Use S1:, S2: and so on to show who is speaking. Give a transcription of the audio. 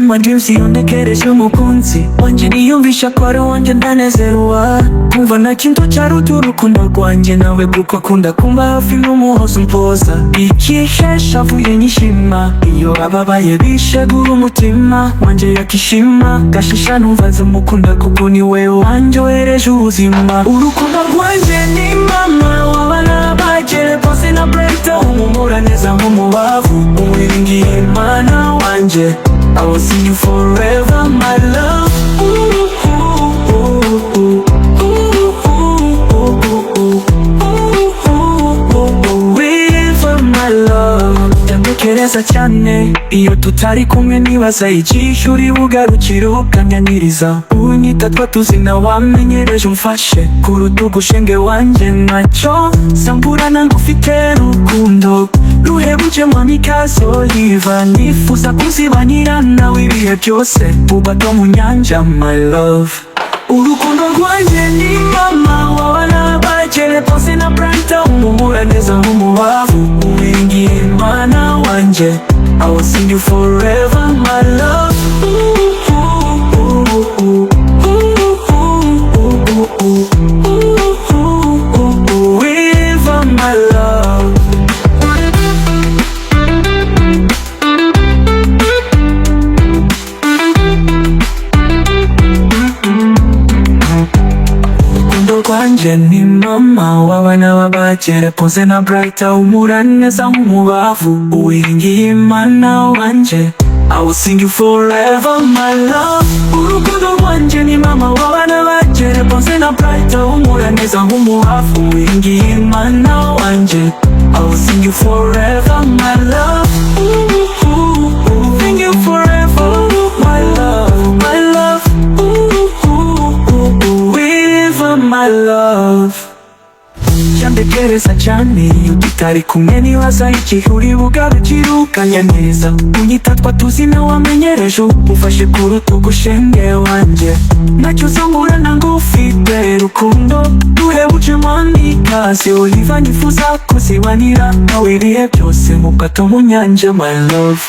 S1: My dreams sionekereje umukunzi wanje, niyumvisha ko ari wanje ndanezerwa, kumva nta kintu cyaruta urukundo rwanjye nawe, kuko akunda kumva hafi n'umuhoza umpoza, ikihesha avuye nyishima, iyo ababaye bishegura umutima wanje yakishima, gashisha numva nzamukunda kuko niwe wanjohereje ubuzima. Urukundo rwanjye ni mama w'abana bagere pose na breakdown, umumura neza nk'umubavu, uwiringiye Imana wanje, I will sing you forever, my love. Ooh, ooh, ooh, ooh. Ooh, ooh, ooh, ooh. Ooh, ooh, ooh. River, my love. Ndatekereza cyane iyo tutari kumwe, nibaza igihe uri bugarukire ukanyaniriza, unyita twa tuzina wamenyereje umfashe ku rutugu, shenge wanje ntacyo samburana ngufite rukundo ruhebuje mwamikazi Oliva, nifuza kuzibanira nawe ibihe byose, bubato mu nyanja my love. Urukundo rwanjye ni mama w'abana bagere pose na breakdown, umumura neza nk'umubavu, uwiringiye Imana wanje, I will sing you forever, my love. Ooh, ooh, ooh, ooh. Ooh, ooh, ooh, ooh. Ooh, ooh, ooh. River, my love. Rwanje ni mama w'abana b'abagere pose na breakdown, umura neza nk'umubavu, uwiringiye Imana wanje, I will sing you forever, my love. Urukundo rwanje ni mama w'abana bagere pose na breakdown, umura neza nk'umubavu, uwiringiye Imana wanje, I will sing you forever, my love. Ooh, ooh, ooh. Sing you forever, my love, my love. Ooh, ooh, ooh, ooh. River, my love. Cyandekereza cyane iyo tutari kumwe, nibaza igihe uri bugarukire ukanyaneza, unyita twa tuzina wamenyereje umfashe ku rutugu, shenge wanje ntacyo uzamburana ngufite rukundo ruhebuje mwamikazi Oliva, nifuza kuzibanira nawe ibihe byose, mu bwato mu nyanja my love.